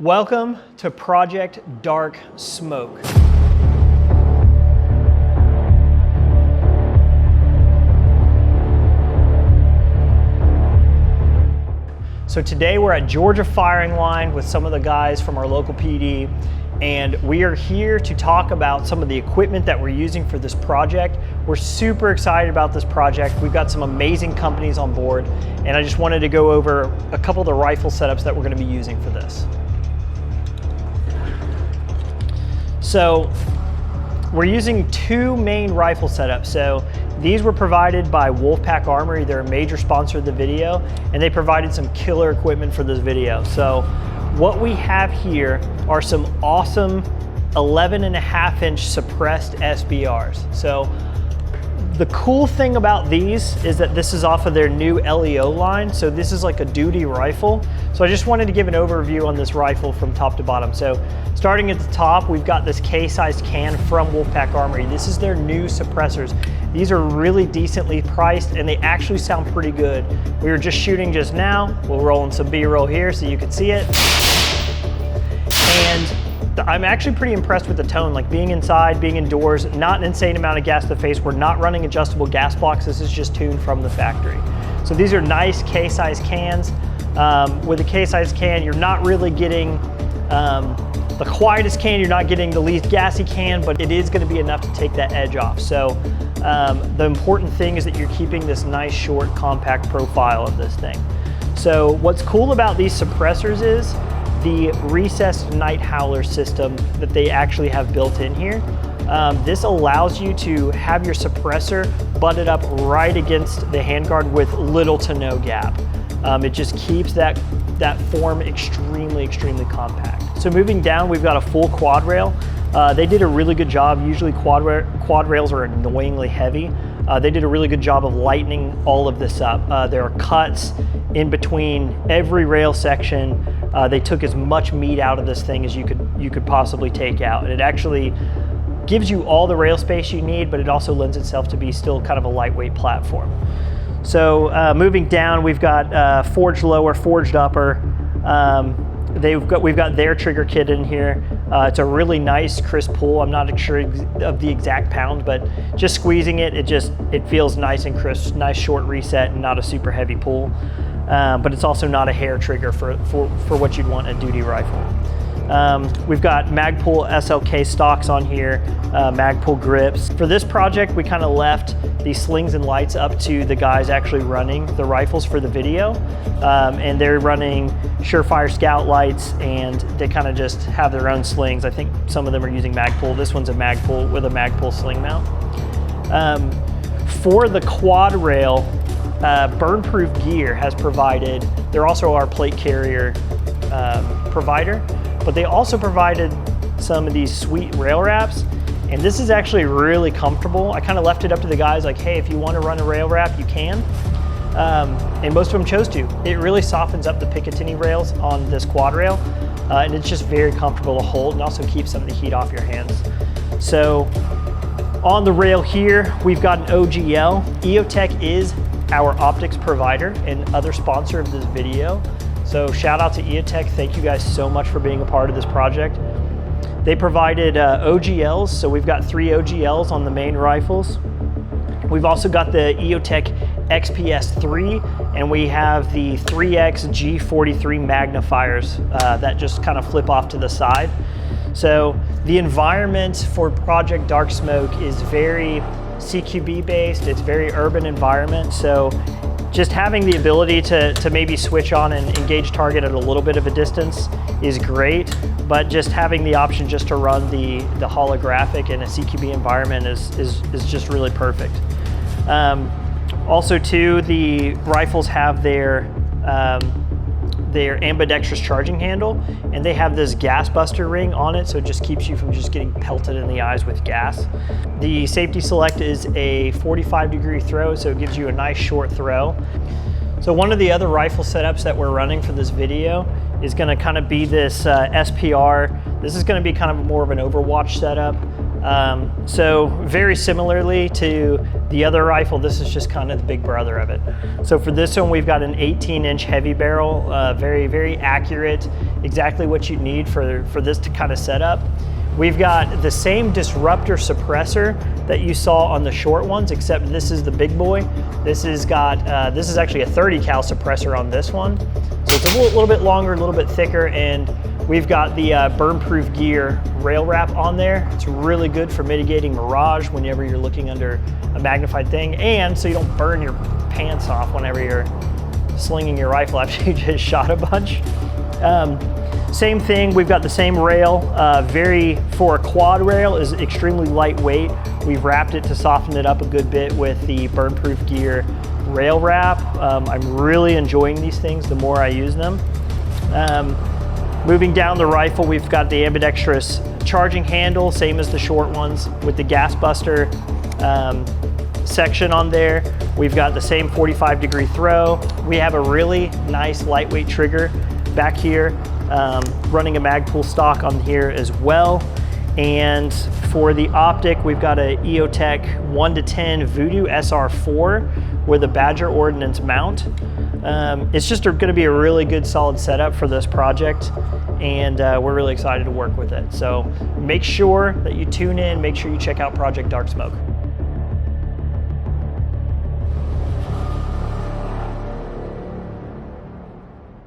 Welcome to Project Dark Smoke. So today we're at Georgia Firing Line with some of the guys from our local PD, and we are here to talk about some of the equipment that we're using for this project. We're super excited about this project. We've got some amazing companies on board, and I just wanted to go over a couple of the rifle setups that we're going to be using for this. So we're using two main rifle setups. So these were provided by Wolfpack Armory. They're a major sponsor of the video, and they provided some killer equipment for this video. So what we have here are some awesome 11.5-inch suppressed SBRs. So the cool thing about these is that this is off of their new LEO line. So this is like a duty rifle. So I just wanted to give an overview on this rifle from top to bottom. So starting at the top, we've got this K-sized can from Wolfpack Armory. This is their new suppressors. These are really decently priced and they actually sound pretty good. We were just shooting just now. We'll roll in some B-roll here so you can see it. And I'm actually pretty impressed with the tone, like being inside, being indoors, not an insane amount of gas to the face. We're not running adjustable gas blocks. This is just tuned from the factory. So these are nice K-size cans. With a K-size can, you're not really getting the quietest can, you're not getting the least gassy can, but it is gonna be enough to take that edge off. So the important thing is that you're keeping this nice, short, compact profile of this thing. So what's cool about these suppressors is the recessed night howler system that they actually have built in here. This allows you to have your suppressor butted up right against the handguard with little to no gap. It just keeps that form extremely compact. So moving down, we've got a full quad rail. They did a really good job. Usually quad rails are annoyingly heavy. They did a really good job of lightening all of this up. There are cuts in between every rail section. They took as much meat out of this thing as you could possibly take out. And it actually gives you all the rail space you need, but it also lends itself to be still kind of a lightweight platform. So moving down, we've got forged lower, forged upper. We've got their trigger kit in here. It's a really nice crisp pull. I'm not sure of the exact pound, but just squeezing it, it feels nice and crisp, nice short reset and not a super heavy pull. But it's also not a hair trigger for what you'd want in a duty rifle. We've got Magpul SLK stocks on here, Magpul grips. For this project, we kind of left the slings and lights up to the guys actually running the rifles for the video. And they're running Surefire Scout lights and they kind of just have their own slings. I think some of them are using Magpul. This one's a Magpul with a Magpul sling mount. For the quad rail, Burnproof Gear has provided, they're also our plate carrier provider, but they also provided some of these sweet rail wraps, and this is actually really comfortable. I kind of left it up to the guys like, hey, if you want to run a rail wrap, you can. And most of them chose to. It really softens up the Picatinny rails on this quad rail, and it's just very comfortable to hold and also keeps some of the heat off your hands. So on the rail here, we've got an OGL. EOTech is our optics provider and other sponsor of this video. So shout out to EOTech. Thank you guys so much for being a part of this project. They provided OGLs, so we've got 3 OGLs on the main rifles. We've also got the EOTech XPS3, and we have the 3X G43 magnifiers that just kind of flip off to the side. So the environment for Project Dark Smoke is very CQB based, it's very urban environment, so just having the ability to maybe switch on and engage target at a little bit of a distance is great, but just having the option just to run the holographic in a CQB environment is just really perfect. Also too, the rifles have their ambidextrous charging handle, and they have this gas buster ring on it, so it just keeps you from just getting pelted in the eyes with gas. The safety select is a 45-degree throw, so it gives you a nice short throw. So one of the other rifle setups that we're running for this video is gonna kind of be this SPR. This is gonna be kind of more of an Overwatch setup. So very similarly to the other rifle, this is just kind of the big brother of it. So for this one, we've got an 18-inch heavy barrel, very, very accurate, exactly what you need for this to kind of set up. We've got the same disruptor suppressor that you saw on the short ones, except this is the big boy. This is actually a 30 cal suppressor on this one. So it's a little bit longer, a little bit thicker, and we've got the Burnproof Gear rail wrap on there. It's really good for mitigating mirage whenever you're looking under a magnified thing, and so you don't burn your pants off whenever you're slinging your rifle after you just shot a bunch. Same thing, we've got the same rail, for a quad rail, is extremely lightweight. We've wrapped it to soften it up a good bit with the Burnproof Gear rail wrap. I'm really enjoying these things the more I use them. Moving down the rifle, we've got the ambidextrous charging handle, same as the short ones, with the gas buster section on there. We've got the same 45-degree throw. We have a really nice lightweight trigger back here, running a Magpul stock on here as well. And for the optic, we've got a EOTech 1-10 Voodoo SR4 with a Badger Ordnance mount. It's just going to be a really good solid setup for this project, and we're really excited to work with it. So make sure that you tune in, make sure you check out Project Dark Smoke.